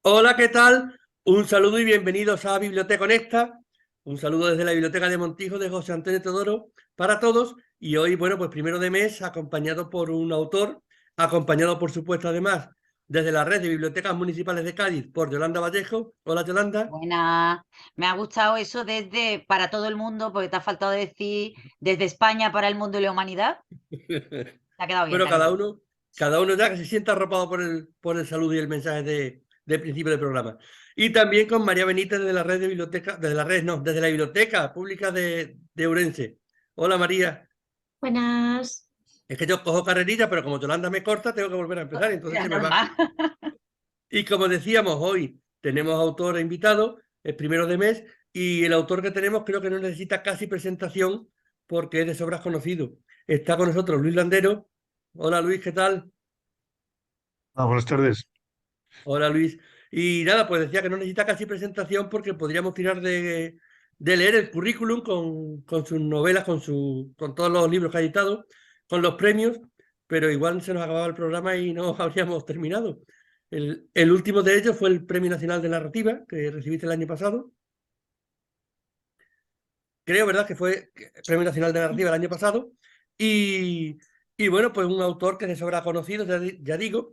Hola, ¿qué tal? Un saludo y bienvenidos a Biblioteca Conecta. Un saludo desde la Biblioteca de Montijo de José Antonio Teodoro para todos. Y hoy, bueno, pues primero de mes, acompañado por un autor, acompañado, por supuesto, además, desde la red de bibliotecas municipales de Cádiz, por Yolanda Vallejo. Hola, Yolanda. Buena, me ha gustado eso desde para todo el mundo, porque te ha faltado decir desde España para el mundo y la humanidad. Te ha quedado bien, Bueno, te ha quedado bien. cada uno ya que se sienta arropado por el saludo y el mensaje de principio del programa. Y también con María Benítez de la red de biblioteca, desde la red, no, desde la Biblioteca Pública de Ourense. Hola, María. Buenas. Es que yo cojo carrerilla, pero como Yolanda me corta, tengo que volver a empezar, entonces Ya, se me va. normal. Y como decíamos, hoy tenemos autor invitado, el primero de mes, y el autor que tenemos creo que no necesita casi presentación porque es de sobras conocido. Está con nosotros Luis Landero. Hola Luis, ¿qué tal? Buenas tardes. Hola Luis. Y nada, pues decía que no necesita casi presentación porque podríamos tirar de leer el currículum con sus novelas, con todos los libros que ha editado, con los premios, pero igual se nos acababa el programa y no habríamos terminado. El último de ellos fue el Premio Nacional de Narrativa que recibiste el año pasado. Creo, ¿verdad? Que fue Premio Nacional de Narrativa el año pasado. Y, y bueno, pues un autor que de sobra conocido, ya digo,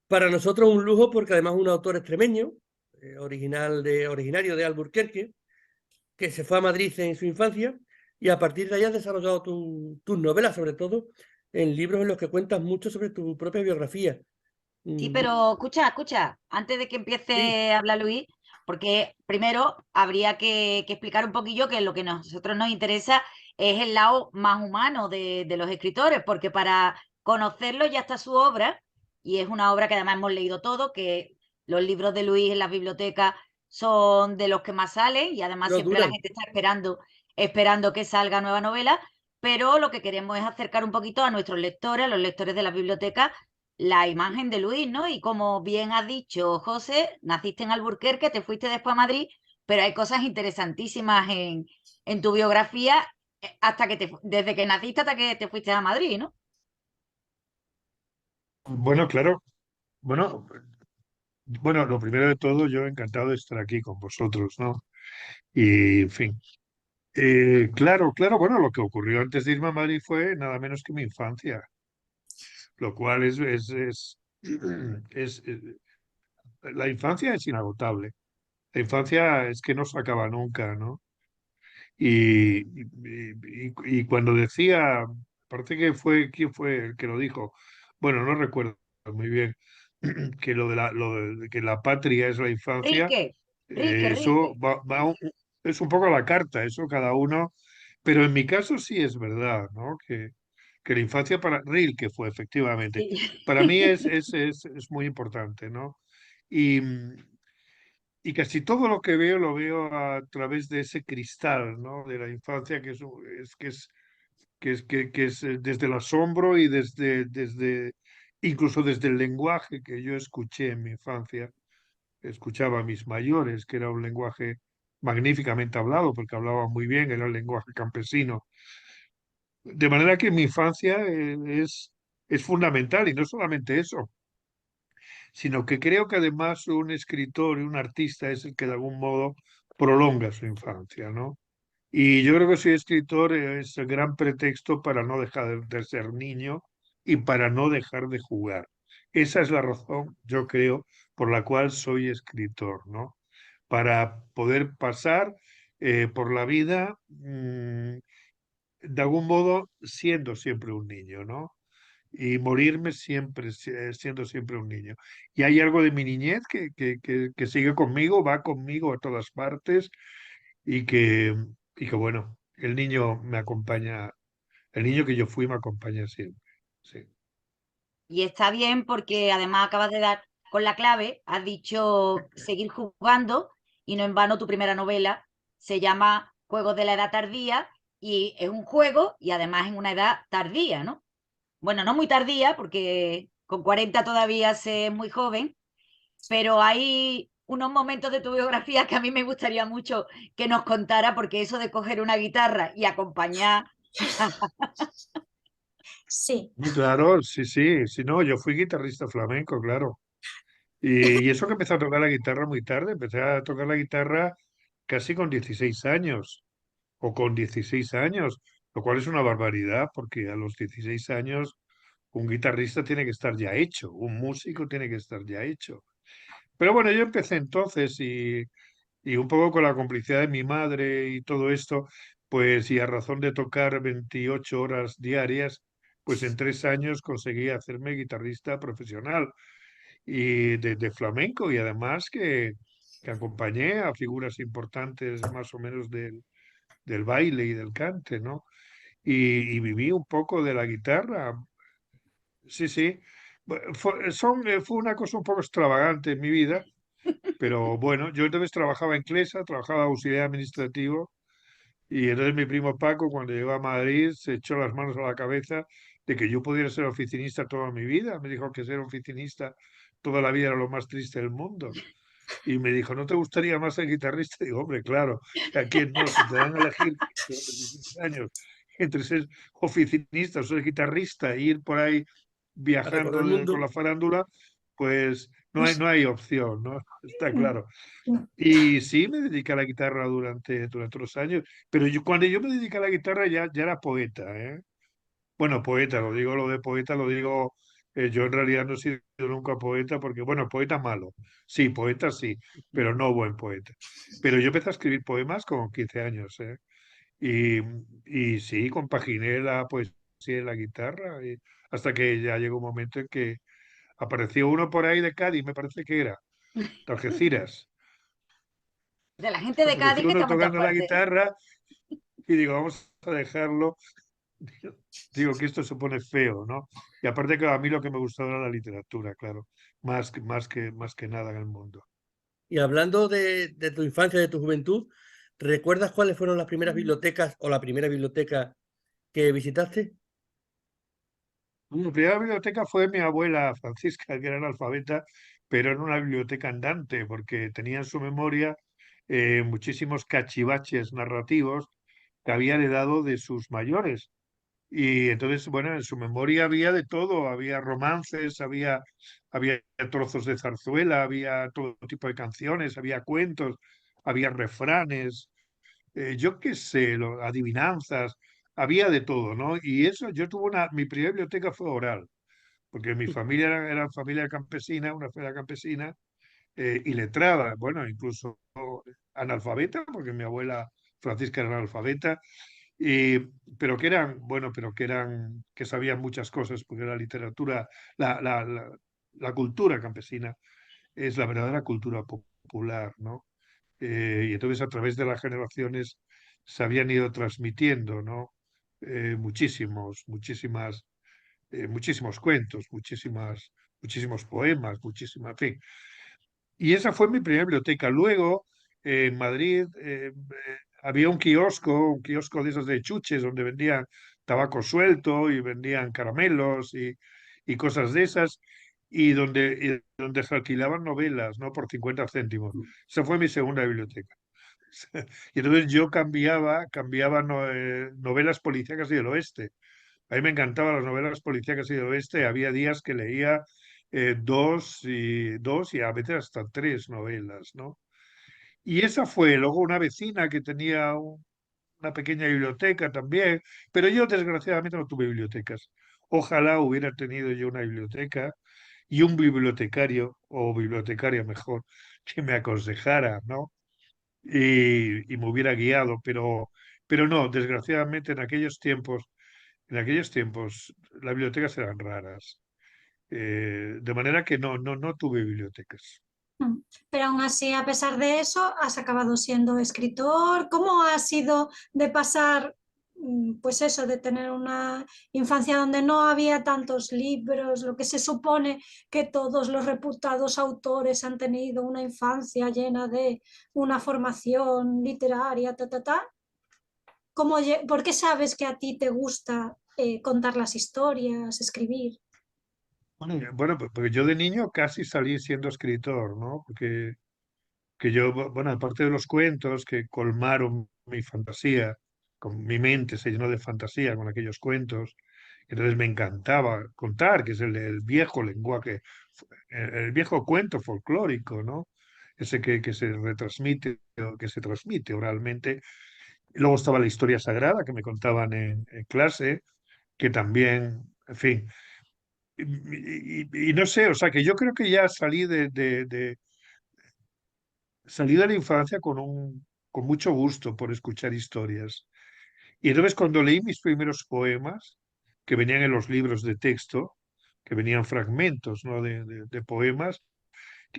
para nosotros un lujo porque además un autor extremeño, originario de Alburquerque, que se fue a Madrid en su infancia y a partir de ahí has desarrollado tus novelas, sobre todo en libros en los que cuentas mucho sobre tu propia biografía. Sí, Mm, pero escucha, antes de que sí, empiece a hablar Luis, porque primero habría que explicar un poquillo que lo que nosotros nos interesa es el lado más humano de los escritores, porque para conocerlo ya está su obra, y es una obra que además hemos leído todo, que los libros de Luis en las bibliotecas son de los que más salen, y además no siempre la duran. gente está esperando que salga nueva novela, pero lo que queremos es acercar un poquito a nuestros lectores, a los lectores de las bibliotecas, la imagen de Luis, ¿no? Y como bien has dicho, José, naciste en Alburquerque, te fuiste después a Madrid, pero hay cosas interesantísimas en tu biografía desde que naciste hasta que te fuiste a Madrid, ¿no? Bueno, claro. Bueno, bueno, lo primero de todo, yo encantado de estar aquí con vosotros, ¿no? Y, en fin. Claro, bueno, lo que ocurrió antes de irme a Madrid fue nada menos que mi infancia, lo cual es, la infancia es inagotable. La infancia es que no se acaba nunca, ¿no? Y cuando decía, parece que fue, ¿quién fue el que lo dijo? Bueno, no recuerdo muy bien, que que la patria es la infancia, Rique, eso Rique. es un poco a la carta, eso cada uno, pero en mi caso sí es verdad, ¿no? Que la infancia para Rilke fue efectivamente, Sí. para mí es muy importante, ¿no? Y, y casi todo lo que veo lo veo a través de ese cristal, ¿no? De la infancia que es desde el asombro y incluso desde el lenguaje que yo escuché en mi infancia. Escuchaba a mis mayores, que era un lenguaje magníficamente hablado, porque hablaban muy bien, era el lenguaje campesino. De manera que mi infancia es fundamental, y no solamente eso, sino que creo que además un escritor y un artista es el que de algún modo prolonga su infancia, ¿no? Y yo creo que soy escritor es el gran pretexto para no dejar de ser niño y para no dejar de jugar. Esa es la razón, yo creo, por la cual soy escritor, ¿no? Para poder pasar por la vida de algún modo siendo siempre un niño, ¿no? Y morirme siempre siendo siempre un niño. Y hay algo de mi niñez que sigue conmigo, va conmigo a todas partes y y que bueno, el niño me acompaña, el niño que yo fui me acompaña siempre. Sí. Y está bien porque además acabas de dar con la clave, has dicho seguir jugando y no en vano tu primera novela se llama Juegos de la Edad Tardía y es un juego y además en una edad tardía, ¿no? Bueno, no muy tardía porque con 40 todavía se es muy joven, pero hay unos momentos de tu biografía que a mí me gustaría mucho que nos contara porque eso de coger una guitarra y acompañar. Sí, Y claro, sí, sí, sí, no, yo fui guitarrista flamenco, claro. Y eso que empecé a tocar la guitarra muy tarde, empecé a tocar la guitarra casi con 16 años o con 16 años, lo cual es una barbaridad porque a los 16 años un guitarrista tiene que estar ya hecho, un músico tiene que estar ya hecho. Pero bueno, yo empecé entonces y un poco con la complicidad de mi madre y todo esto, pues y a razón de tocar 28 horas diarias, pues en 3 años conseguí hacerme guitarrista profesional y de flamenco y además que acompañé a figuras importantes más o menos del baile y del cante, ¿no? Y viví un poco de la guitarra. Sí, sí. Fue una cosa un poco extravagante en mi vida, pero bueno, yo entonces trabajaba en Clesa, trabajaba auxiliar administrativo, y entonces mi primo Paco, cuando llegó a Madrid, se echó las manos a la cabeza de que yo pudiera ser oficinista toda mi vida. Me dijo que ser oficinista toda la vida era lo más triste del mundo. Y me dijo, ¿no te gustaría más ser guitarrista? Digo, hombre, claro, ¿a quién no? Si te dan a elegir con 16 años entre ser oficinista o ser guitarrista e ir por ahí A viajando recorrer el con mundo. la farándula, pues no hay opción, ¿no? Está Mm, claro. mm. Y sí, me dediqué a la guitarra durante los años, pero cuando yo me dediqué a la guitarra ya era poeta, ¿eh? Bueno, poeta, lo de poeta, lo digo, yo en realidad no he sido nunca poeta porque, bueno, poeta malo, sí, pero no buen poeta. Pero yo empecé a escribir poemas con 15 años, ¿eh? Y, y sí, compaginé la poesía y la guitarra, hasta que ya llegó un momento en que apareció uno por ahí de Cádiz, me parece que era, de Algeciras. De la gente de Cádiz Apareció que está uno en muchas tocando la partes. guitarra y digo, vamos a dejarlo. Digo que esto se pone feo, ¿no? Y aparte que a mí lo que me gustaba era la literatura, claro, más que nada en el mundo. Y hablando de tu infancia, de tu juventud, ¿recuerdas cuáles fueron las primeras bibliotecas o la primera biblioteca que visitaste? Mi primera biblioteca fue mi abuela Francisca, que era analfabeta, pero era una biblioteca andante, porque tenía en su memoria muchísimos cachivaches narrativos que había heredado de sus mayores. Y entonces, bueno, en su memoria había de todo, había romances, había trozos de zarzuela, había todo tipo de canciones, había cuentos, había refranes, yo qué sé, adivinanzas, había de todo, ¿no? Y eso, mi primera biblioteca fue oral, porque mi familia era familia campesina, una familia campesina, y letrada, bueno, incluso analfabeta, porque mi abuela Francisca era analfabeta, y, que sabían muchas cosas, porque la literatura, la, la, la, la cultura campesina es la verdadera cultura popular, ¿no? Y entonces a través de las generaciones se habían ido transmitiendo, ¿no? Muchísimos cuentos, muchísimos poemas, en fin. Y esa fue mi primera biblioteca. Luego, en Madrid, había un kiosco de esos de chuches, donde vendían tabaco suelto y vendían caramelos y cosas de esas, y donde se alquilaban novelas, ¿no? Por 50 céntimos. Esa fue mi segunda biblioteca. Y entonces yo cambiaba novelas policíacas y del oeste. A mí me encantaban las novelas policíacas y del oeste. Había días que leía dos y a veces hasta tres novelas, ¿no? Y esa fue luego una vecina que tenía una pequeña biblioteca también, pero yo desgraciadamente no tuve bibliotecas. Ojalá hubiera tenido yo una biblioteca y un bibliotecario o bibliotecaria mejor que me aconsejara, ¿no? Y me hubiera guiado, pero no, desgraciadamente en aquellos tiempos las bibliotecas eran raras. De manera que no tuve bibliotecas. Mm. Pero aún así, a pesar de eso, has acabado siendo escritor. ¿Cómo ha sido de pasar, pues eso, de tener una infancia donde no había tantos libros, lo que se supone que todos los reputados autores han tenido una infancia llena de una formación literaria, ¿Por qué sabes que a ti te gusta contar las historias, escribir? Bueno, porque yo de niño casi salí siendo escritor, ¿no? Porque que yo, bueno, aparte de los cuentos que colmaron mi fantasía, con mi mente se llenó de fantasía con aquellos cuentos Entonces me encantaba contar, que es el viejo lenguaje, el viejo cuento folclórico, ¿no? Ese que se retransmite, o que se transmite oralmente. Luego estaba la historia sagrada que me contaban en clase, que también, en fin. Y no sé, o sea, que yo creo que ya salí de la infancia con mucho gusto por escuchar historias. Y entonces cuando leí mis primeros poemas, que venían en los libros de texto, que venían fragmentos, ¿no? de poemas,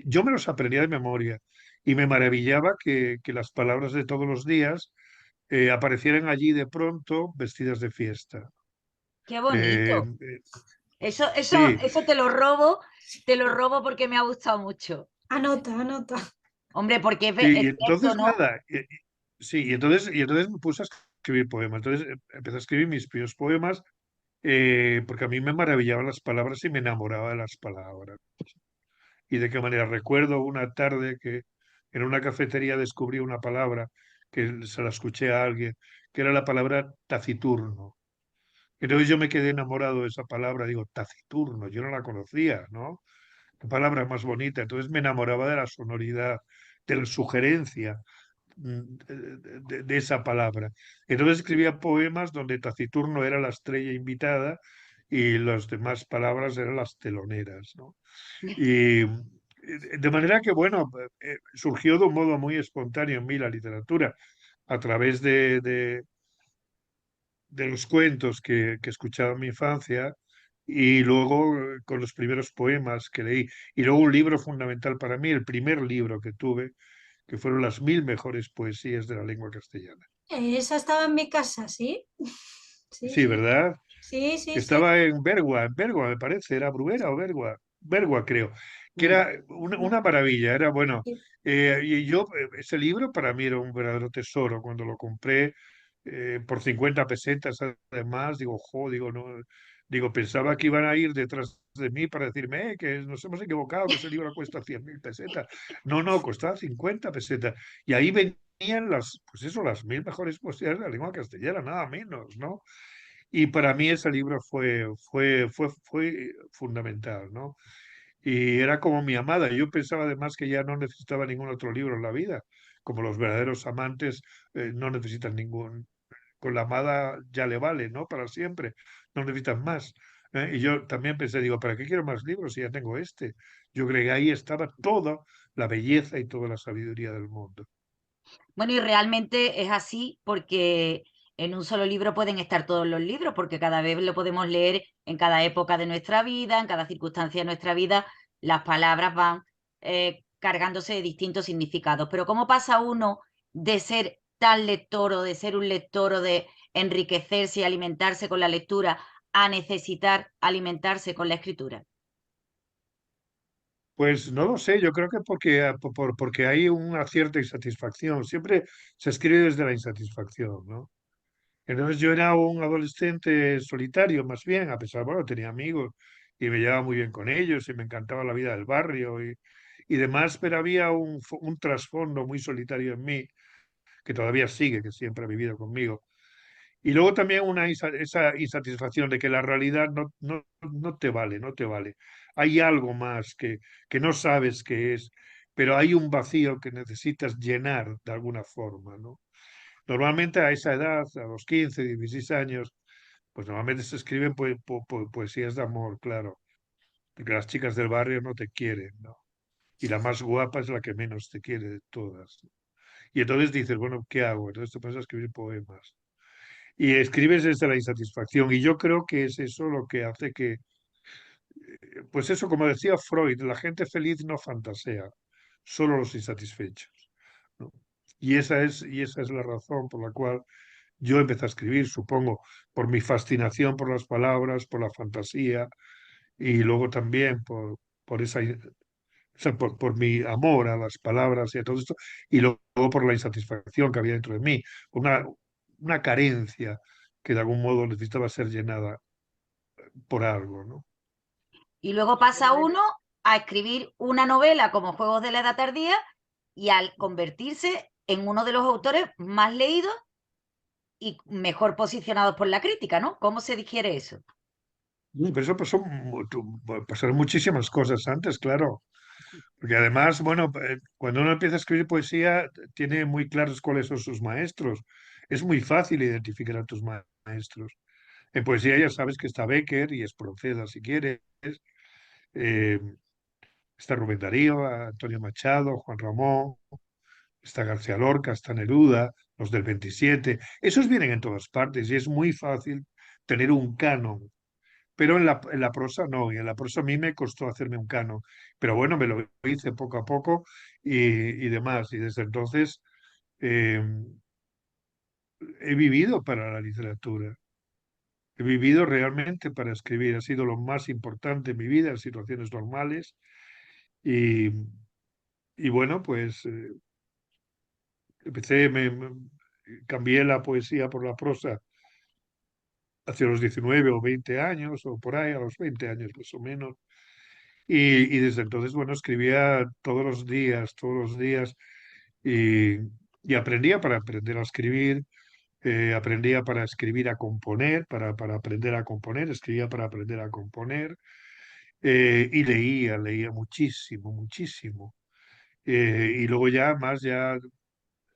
yo me los aprendía de memoria y me maravillaba que las palabras de todos los días aparecieran allí de pronto vestidas de fiesta. Qué Eh, bonito. eh, sí, Eso te lo robo porque me ha gustado mucho. Anota, anota. Hombre, porque sí, es y cierto, entonces ¿no? nada, sí, y entonces me puse a escribir poemas. Entonces empecé a escribir mis primeros poemas porque a mí me maravillaban las palabras y me enamoraba de las palabras. Y de qué manera recuerdo una tarde que en una cafetería descubrí una palabra que se la escuché a alguien, que era la palabra taciturno. Entonces yo me quedé enamorado de esa palabra, digo, taciturno, yo no la conocía, ¿no? Qué palabra más bonita. Entonces me enamoraba de la sonoridad, de la sugerencia de esa palabra. Entonces escribía poemas donde Taciturno era la estrella invitada y las demás palabras eran las teloneras, ¿no? Y de manera que, bueno, surgió de un modo muy espontáneo en mí la literatura, a través de los cuentos que escuchaba en mi infancia y luego con los primeros poemas que leí. Y luego un libro fundamental para mí, el primer libro que tuve, que fueron las 1000 mejores poesías de la lengua castellana. Esa estaba en mi casa, ¿sí? Sí, Sí, sí. ¿verdad? Sí, sí, sí. Estaba en Bergua me parece, era Bruera o Bergua creo, que Mm. era una maravilla, era bueno. Sí. Y yo, ese libro para mí era un verdadero tesoro. Cuando lo compré por 50 pesetas, además, digo, jo, digo, no, digo, pensaba que iban a ir detrás de mí para decirme que nos hemos equivocado, que ese libro cuesta 100.000 pesetas. No, no, costaba 50 pesetas. Y ahí venían pues eso, las 1000 mejores poesías de la lengua castellana, nada menos, ¿no? Y para mí ese libro fue fundamental, ¿no? Y era como mi amada. Yo pensaba además que ya no necesitaba ningún otro libro en la vida, como los verdaderos amantes no necesitan ningún. Con la amada ya le vale, ¿no? Para siempre, no necesitan más. Y yo también pensé, digo, ¿para qué quiero más libros si ya tengo este? Yo creo que ahí estaba toda la belleza y toda la sabiduría del mundo. Bueno, y realmente es así porque en un solo libro pueden estar todos los libros, porque cada vez lo podemos leer en cada época de nuestra vida, en cada circunstancia de nuestra vida, las palabras van cargándose de distintos significados. Pero ¿cómo pasa uno de ser tal lector o de ser un lector o de enriquecerse y alimentarse con la lectura a necesitar alimentarse con la escritura? Pues no lo sé, yo creo que porque hay una cierta insatisfacción. Siempre se escribe desde la insatisfacción, ¿no? Entonces yo era un adolescente solitario, más bien, a pesar, bueno, tenía amigos y me llevaba muy bien con ellos y me encantaba la vida del barrio y demás, pero había un trasfondo muy solitario en mí, que todavía sigue, que siempre ha vivido conmigo. Y luego también esa insatisfacción de que la realidad no te vale, no te vale. Hay algo más que no sabes qué es, pero hay un vacío que necesitas llenar de alguna forma, ¿no? Normalmente a esa edad, a los 15, 16 años, pues normalmente se escriben poesías de amor, claro, porque las chicas del barrio no te quieren, ¿no? Y la más guapa es la que menos te quiere de todas. Y entonces dices, bueno, ¿qué hago? Entonces te pones a escribir poemas. Y escribes desde la insatisfacción. Y yo creo que es eso lo que hace que, pues eso, como decía Freud, la gente feliz no fantasea, solo los insatisfechos, ¿no? Y esa es la razón por la cual yo empecé a escribir, supongo, por mi fascinación por las palabras, por la fantasía y luego también por o sea, por mi amor a las palabras y a todo esto, y luego por la insatisfacción que había dentro de mí, una carencia que de algún modo necesitaba ser llenada por algo, ¿no? Y luego pasa uno a escribir una novela como Juegos de la Edad Tardía y al convertirse en uno de los autores más leídos y mejor posicionados por la crítica, ¿no? ¿Cómo se digiere eso? Pero eso pasó, pasaron muchísimas cosas antes, claro. Porque además, bueno, cuando uno empieza a escribir poesía, tiene muy claros cuáles son sus maestros. Es muy fácil identificar a tus maestros. En poesía ya sabes que está Bécquer y Espronceda, si quieres. Eh, Está Rubén Darío, Antonio Machado, Juan Ramón, está García Lorca, está Neruda, los del 27. Esos vienen en todas partes y es muy fácil tener un canon. Pero en la prosa no, y en la prosa a mí me costó hacerme un canon. Pero bueno, me lo hice poco a poco y demás. Y desde entonces eh, he vivido para la literatura. He vivido realmente para escribir. Ha sido lo más importante en mi vida en situaciones normales. Y, y bueno, pues empecé, cambié la poesía por la prosa hacia los 19 o 20 años, o por ahí, a los 20 años más o menos. Y desde entonces, bueno, escribía todos los días, y, y aprendía para aprender a escribir, aprendía para escribir a componer, para aprender a componer, escribía para aprender a componer, y leía muchísimo, muchísimo. Y luego ya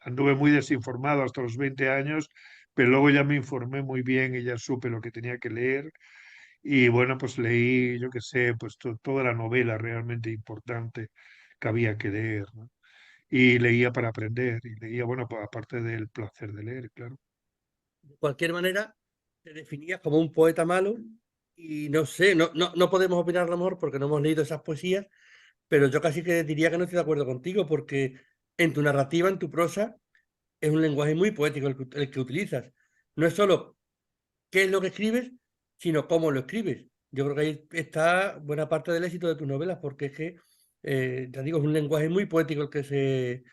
anduve muy desinformado hasta los 20 años, pero luego ya me informé muy bien y ya supe lo que tenía que leer. Y bueno, pues leí, yo qué sé, pues toda la novela realmente importante que había que leer, ¿no? Y leía para aprender, y leía, bueno, pues aparte del placer de leer, claro. De cualquier manera, te definías como un poeta malo y no sé, no podemos opinar a lo mejor porque no hemos leído esas poesías, pero yo casi que diría que no estoy de acuerdo contigo porque en tu narrativa, en tu prosa, es un lenguaje muy poético el que utilizas. No es solo qué es lo que escribes, sino cómo lo escribes. Yo creo que ahí está buena parte del éxito de tus novelas, porque es que, ya digo, es un lenguaje muy poético el que se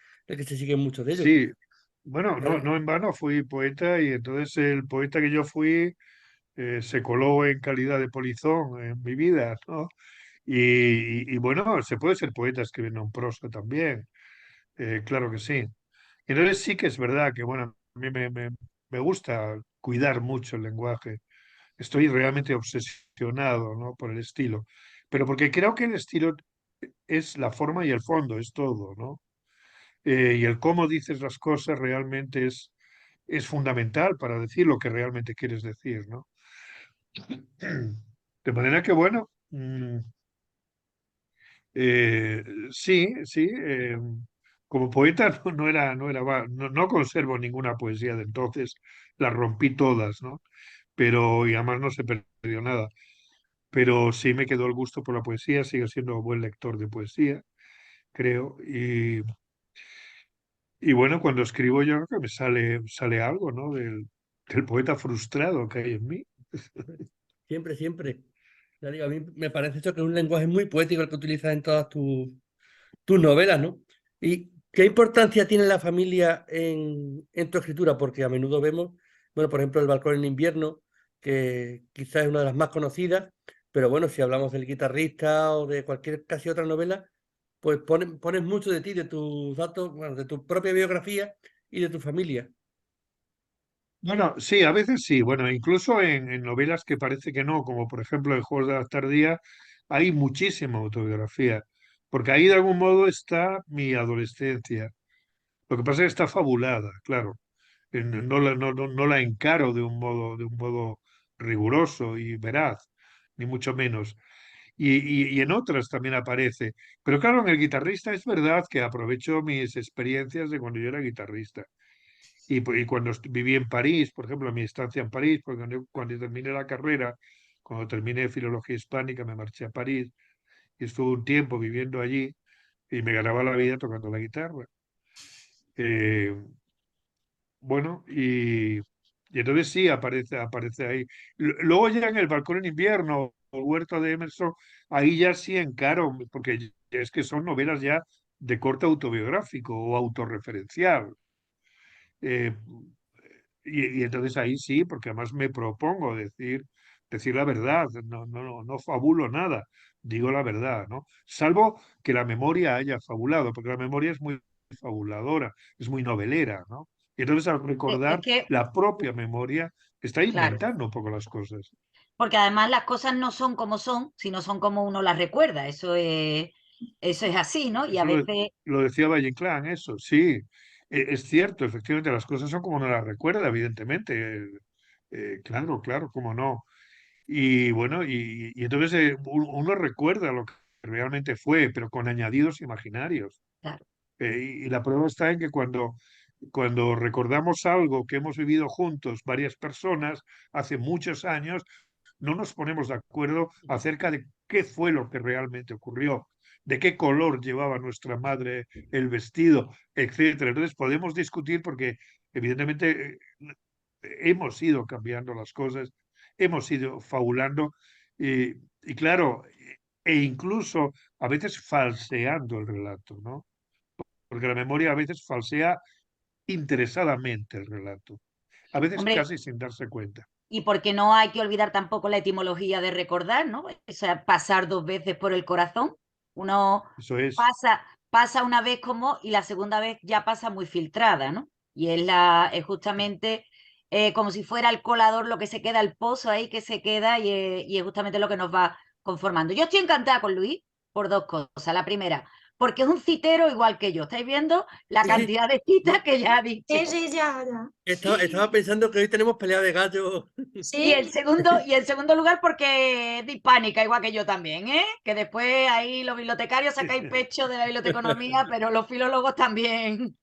sigue en muchos de ellos. Sí, bueno, Y además, no en vano fui poeta y entonces el poeta que yo fui se coló en calidad de polizón en mi vida, ¿no? Y bueno, se puede ser poeta escribiendo en prosa también, claro que sí. Entonces sí que es verdad que, bueno, a mí me gusta cuidar mucho el lenguaje. Estoy realmente obsesionado, ¿no? Por el estilo. Pero porque creo que el estilo es la forma y el fondo, es todo, ¿no? Y el cómo dices las cosas realmente es fundamental para decir lo que realmente quieres decir, ¿no? De manera que, bueno, sí, como poeta no conservo ninguna poesía de entonces, las rompí todas, ¿no? Pero, y además no se perdió nada. Pero sí me quedó el gusto por la poesía, sigo siendo buen lector de poesía, creo. Y bueno, cuando escribo yo creo que sale algo, ¿no? Del poeta frustrado que hay en mí. siempre, siempre. Ya digo, a mí me parece eso que es un lenguaje muy poético el que utilizas en todas tus novelas, ¿no? ¿Y qué importancia tiene la familia en tu escritura? Porque a menudo vemos, bueno, por ejemplo, El balcón en invierno, que quizás es una de las más conocidas, pero bueno, si hablamos del guitarrista o de cualquier casi otra novela, pues pones mucho de ti, de tus datos, bueno, de tu propia biografía y de tu familia. Bueno, sí, a veces sí. Bueno, incluso en novelas que parece que no, como por ejemplo en Juegos de la Tardía, hay muchísima autobiografía, porque ahí de algún modo está mi adolescencia. Lo que pasa es que está fabulada, claro. No la encaro de un modo riguroso y veraz, ni mucho menos. Y en otras también aparece. Pero claro, en el guitarrista es verdad que aprovecho mis experiencias de cuando yo era guitarrista. Y cuando viví en París, por ejemplo, mi estancia en París, porque cuando terminé la carrera, cuando terminé Filología Hispánica, me marché a París y estuve un tiempo viviendo allí y me ganaba la vida tocando la guitarra. Eh, bueno, y entonces sí aparece ahí. Luego ya en El balcón en invierno o Huerto de Emerson, ahí ya sí encaro, porque es que son novelas ya de corte autobiográfico o autorreferencial. Eh, y entonces ahí sí, porque además me propongo decir la verdad, no fabulo nada, digo la verdad, ¿no? Salvo que la memoria haya fabulado, porque la memoria es muy fabuladora, es muy novelera, ¿no? Y entonces al Es recordar que, la propia memoria, está claro. inventando un poco las cosas. Porque además las cosas no son como son, sino son como uno las recuerda. Eso es así, ¿no? Y a Eso veces, lo decía Valle Inclán, eso, sí. Es cierto, efectivamente, las cosas son como uno las recuerda, evidentemente. Claro, claro, cómo no. Y bueno, y entonces uno recuerda lo que realmente fue, pero con añadidos imaginarios. claro, Y la prueba está en que cuando recordamos algo que hemos vivido juntos, varias personas, hace muchos años, no nos ponemos de acuerdo acerca de qué fue lo que realmente ocurrió, de qué color llevaba nuestra madre el vestido, etcétera. Entonces podemos discutir porque evidentemente hemos ido cambiando las cosas, hemos ido fabulando y claro, e incluso a veces falseando el relato, ¿no? Porque la memoria a veces falsea interesadamente el relato, a veces hombre, casi sin darse cuenta. y porque no hay que olvidar tampoco la etimología de recordar, ¿no? O sea, pasar 2 veces por el corazón. Uno Eso es. pasa una vez como y la segunda vez ya pasa muy filtrada, ¿no? Y es justamente como si fuera el colador lo que se queda, el pozo ahí que se queda y es justamente lo que nos va conformando. Yo estoy encantada con Luis por 2 cosas. La primera, porque es un citero igual que yo. ¿Estáis viendo la Sí, sí. cantidad de citas que ya ha dicho? Sí, sí, ya, ya. Estaba pensando que hoy tenemos pelea de gallos. Y Sí, el segundo, y en segundo lugar, porque es de hispánica, igual que yo también, ¿eh? Que después ahí los bibliotecarios sacáis pecho de la biblioteconomía, pero los filólogos también.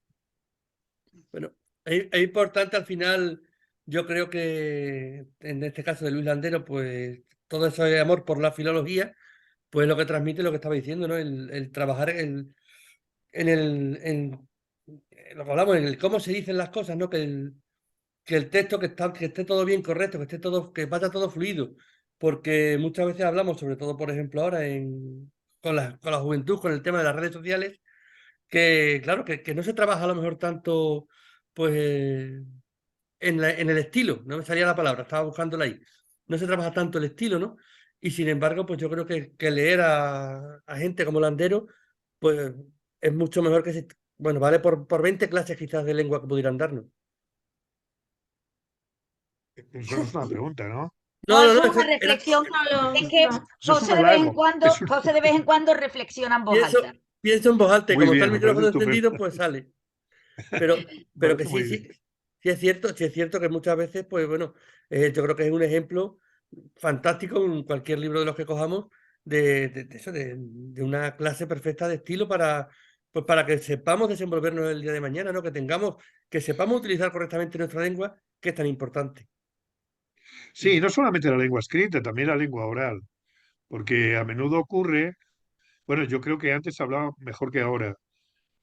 Bueno, es importante al final, yo creo que en este caso de Luis Landero, pues todo ese amor por la filología, pues lo que transmite lo que estaba diciendo, ¿no? El trabajar en lo que hablamos, en el cómo se dicen las cosas, ¿no? Que el texto que esté todo bien correcto, que esté todo, que vaya todo fluido. Porque muchas veces hablamos, sobre todo, por ejemplo, ahora con la juventud, con el tema de las redes sociales, que claro, que no se trabaja a lo mejor tanto, pues, en el estilo, no me salía la palabra, estaba buscándola ahí. No se trabaja tanto el estilo, ¿no? Y sin embargo, pues yo creo que leer a gente como Landero, pues es mucho mejor que si, bueno, vale por 20 clases quizás de lengua que pudieran darnos. Eso no es una pregunta, ¿no? No, No, no, eso no, es una reflexión. solo, Es que Eso es un halago. Es un- José de vez en cuando reflexiona en voz alta. pienso en voz alta y Muy como está bien, el me parece micrófono estupendo. encendido, pues sale. Pero, Me pero que parece sí, muy bien. sí, sí es cierto que muchas veces, pues bueno, yo creo que es un ejemplo fantástico en cualquier libro de los que cojamos de eso, de una clase perfecta de estilo pues para que sepamos desenvolvernos el día de mañana, ¿no? Que sepamos utilizar correctamente nuestra lengua, que es tan importante. Sí, no solamente la lengua escrita, también la lengua oral, porque a menudo ocurre, bueno, yo creo que antes hablaba mejor que ahora.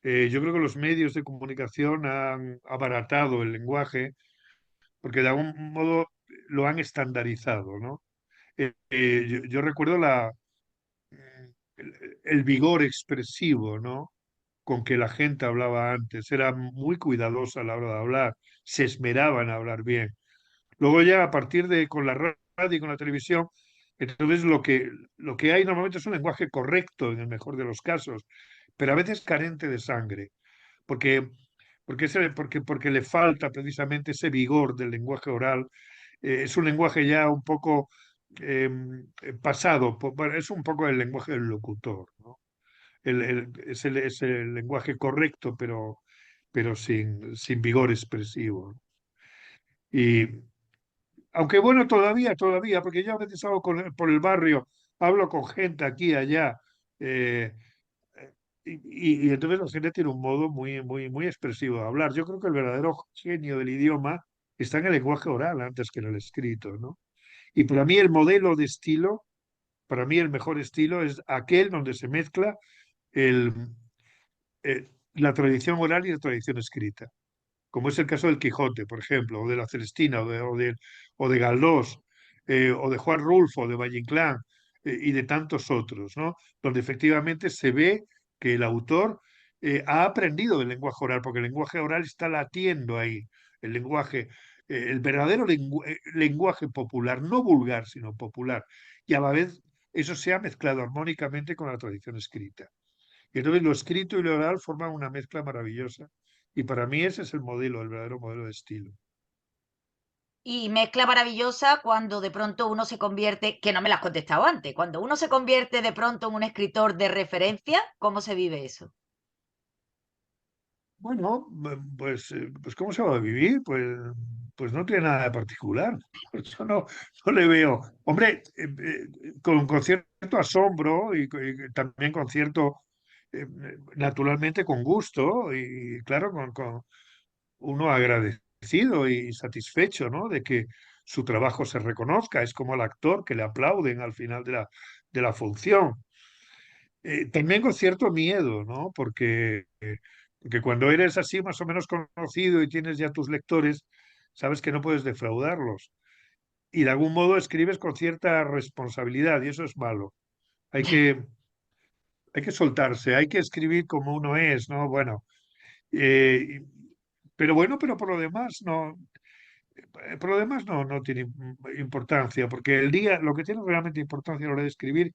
Yo creo que los medios de comunicación han abaratado el lenguaje porque de algún modo lo han estandarizado, ¿no? Yo recuerdo el vigor expresivo, ¿no? Con que la gente hablaba antes. Era muy cuidadosa a la hora de hablar, se esmeraba en hablar bien. Luego ya a partir de con la radio y con la televisión, entonces lo que hay normalmente es un lenguaje correcto en el mejor de los casos, pero a veces carente de sangre, porque, porque le falta precisamente ese vigor del lenguaje oral. Es un lenguaje ya un poco eh, pasado, bueno, es un poco el lenguaje del locutor, ¿no? Es el lenguaje correcto, pero sin vigor expresivo. Y aunque bueno, todavía, porque yo a veces hago por el barrio, hablo con gente aquí y allá, eh, y entonces la gente tiene un modo muy, muy, muy expresivo de hablar. Yo creo que el verdadero genio del idioma está en el lenguaje oral antes que en el escrito, ¿no? Y para mí el modelo de estilo, para mí el mejor estilo es aquel donde se mezcla el, la tradición oral y la tradición escrita, como es el caso del Quijote, por ejemplo, o de la Celestina, o de Galdós, o de Juan Rulfo, o de Valle Inclán, y de tantos otros, ¿no? Donde efectivamente se ve que el autor ha aprendido del lenguaje oral, porque el lenguaje oral está latiendo ahí, el lenguaje, el verdadero lenguaje popular, no vulgar, sino popular, y a la vez eso se ha mezclado armónicamente con la tradición escrita. Y entonces lo escrito y lo oral forman una mezcla maravillosa. Y para mí ese es el modelo, el verdadero modelo de estilo. Y mezcla maravillosa cuando de pronto uno se convierte, que no me la has contestado antes, cuando uno se convierte de pronto en un escritor de referencia, ¿cómo se vive eso? Bueno, pues ¿cómo se va a vivir? Pues no tiene nada de particular. Por eso no le veo. Hombre, con cierto asombro y también con cierto, naturalmente con gusto y claro, con uno agradecido y satisfecho, ¿no? De que su trabajo se reconozca. Es como al actor que le aplauden al final de la función. También con cierto miedo, ¿no? Porque cuando eres así más o menos conocido y tienes ya tus lectores, sabes que no puedes defraudarlos. Y de algún modo escribes con cierta responsabilidad y eso es malo. Hay que, hay que soltarse, hay que escribir como uno es, ¿no? Bueno, eh, pero bueno, pero por lo demás no tiene importancia, porque el día, lo que tiene realmente importancia a la hora de escribir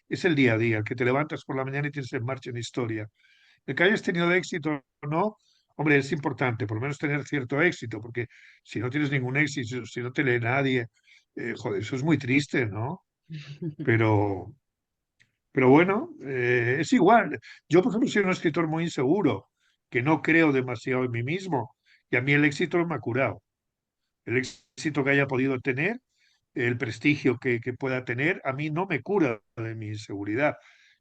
es el día a día, el que te levantas por la mañana y tienes en marcha una historia. El que hayas tenido éxito o no, hombre, es importante, por lo menos tener cierto éxito, porque si no tienes ningún éxito, si no te lee nadie, joder, eso es muy triste, ¿no? Pero, pero bueno, es igual. Yo, por ejemplo, soy un escritor muy inseguro, que no creo demasiado en mí mismo, y a mí el éxito me ha curado. El éxito que haya podido tener, el prestigio que pueda tener, a mí no me cura de mi inseguridad.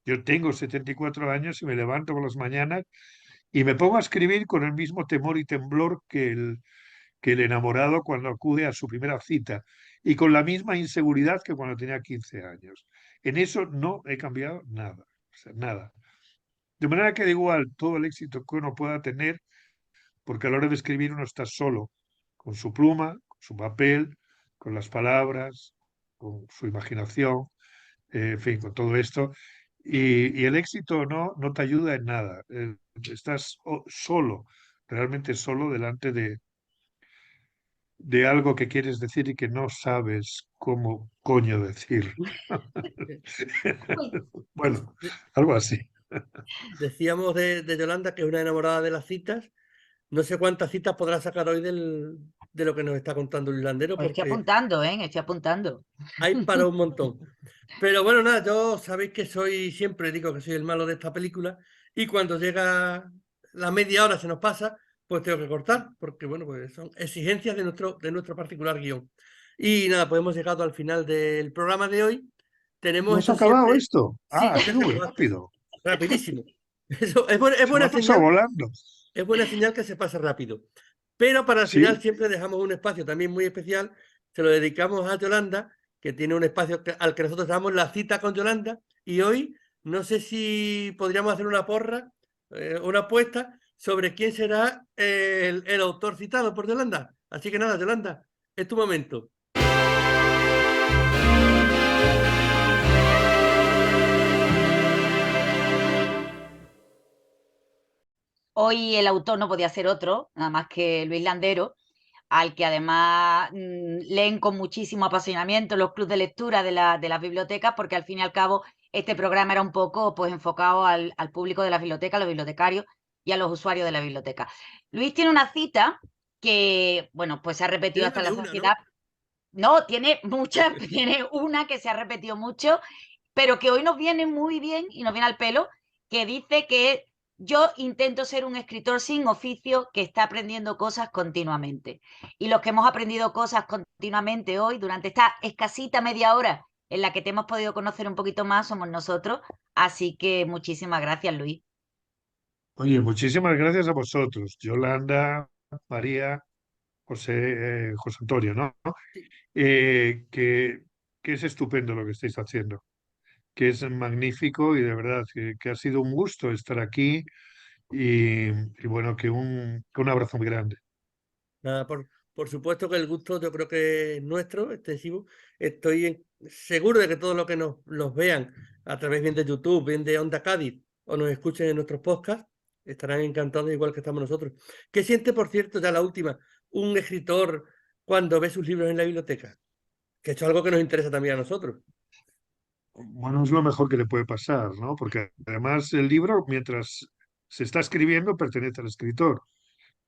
Yo tengo 74 años y me levanto por las mañanas y me pongo a escribir con el mismo temor y temblor que el enamorado cuando acude a su primera cita y con la misma inseguridad que cuando tenía 15 años. En eso no he cambiado nada, o sea, nada. De manera que da igual todo el éxito que uno pueda tener, porque a la hora de escribir uno está solo, con su pluma, con su papel, con las palabras, con su imaginación, en fin, con todo esto. Y el éxito no te ayuda en nada. Estás solo, realmente solo delante de algo que quieres decir y que no sabes cómo coño decir. Uy, Bueno, algo así. Decíamos de Yolanda que es una enamorada de las citas. No sé cuántas citas podrá sacar hoy de lo que nos está contando el hilandero, pues estoy porque apuntando, ¿eh? Estoy apuntando. hay para un montón. Pero bueno, nada, yo sabéis que soy, siempre digo que soy el malo de esta película, y cuando llega la media hora se nos pasa, pues tengo que cortar, porque bueno, pues son exigencias de nuestro particular guión. Y nada, pues hemos llegado al final del programa de hoy. Tenemos ¿No se ha esto acabado siempre, esto? sí, Ah, ha ya sido se muy nos va, rápido. rapidísimo. Eso es Se me buena ha pasado señal, volando. es buena señal que se pase rápido. Pero para el final Sí. siempre dejamos un espacio también muy especial. Se lo dedicamos a Yolanda, que tiene un espacio al que nosotros llamamos la cita con Yolanda. Y hoy no sé si podríamos hacer una porra, una apuesta sobre quién será el autor citado por Yolanda. Así que nada, Yolanda, es tu momento. Hoy el autor no podía ser otro, nada más que Luis Landero, al que además leen con muchísimo apasionamiento los clubes de lectura de las bibliotecas, porque al fin y al cabo este programa era un poco pues, enfocado al público de la biblioteca, a los bibliotecarios y a los usuarios de la biblioteca. Luis tiene una cita que, bueno, pues se ha repetido Tiene más hasta de la una, ¿no? saciedad. No, tiene muchas, tiene una que se ha repetido mucho, pero que hoy nos viene muy bien y nos viene al pelo, que dice que yo intento ser un escritor sin oficio que está aprendiendo cosas continuamente. Y los que hemos aprendido cosas continuamente hoy, durante esta escasita media hora en la que te hemos podido conocer un poquito más, somos nosotros. Así que muchísimas gracias, Luis. Oye, muchísimas gracias a vosotros, Yolanda, María, José Antonio, ¿no? Sí. Que, que es estupendo lo que estáis haciendo, que es magnífico y de verdad que ha sido un gusto estar aquí y bueno, que un abrazo muy grande. Nada, por supuesto que el gusto yo creo que es nuestro, extensivo. Estoy seguro de que todos los que nos vean a través bien de YouTube, bien de Onda Cádiz o nos escuchen en nuestros podcasts, estarán encantados igual que estamos nosotros. ¿Qué siente, por cierto, ya la última, un escritor cuando ve sus libros en la biblioteca? Que esto es algo que nos interesa también a nosotros. Bueno, es lo mejor que le puede pasar, ¿no? Porque además el libro, mientras se está escribiendo, pertenece al escritor,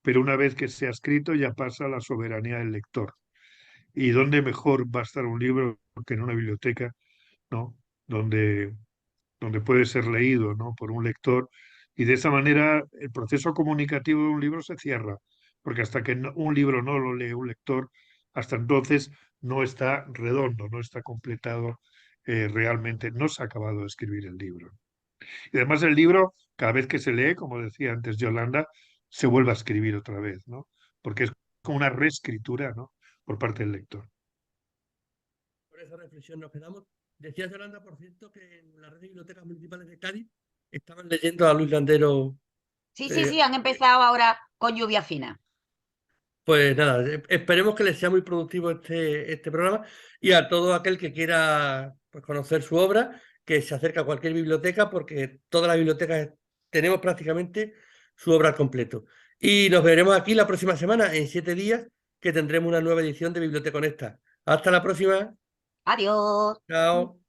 pero una vez que se ha escrito ya pasa a la soberanía del lector. Y dónde mejor va a estar un libro que en una biblioteca, ¿no? Donde, donde puede ser leído, ¿no? Por un lector. Y de esa manera el proceso comunicativo de un libro se cierra, porque hasta que un libro no lo lee un lector, hasta entonces no está redondo, no está completado realmente, no se ha acabado de escribir el libro. Y además el libro, cada vez que se lee, como decía antes Yolanda, se vuelve a escribir otra vez, ¿no? Porque es como una reescritura, ¿no? Por parte del lector. Por esa reflexión nos quedamos. Decía Yolanda, por cierto, que en la red de bibliotecas municipales de Cádiz estaban leyendo a Luis Landero. Sí, sí, eh, sí, han empezado ahora con lluvia fina. Pues nada, esperemos que les sea muy productivo este programa y a todo aquel que quiera pues, conocer su obra, que se acerque a cualquier biblioteca, porque todas las bibliotecas tenemos prácticamente su obra al completo. Y nos veremos aquí la próxima semana, en 7 días, que tendremos una nueva edición de Biblioteconesta. Hasta la próxima. Adiós. Chao.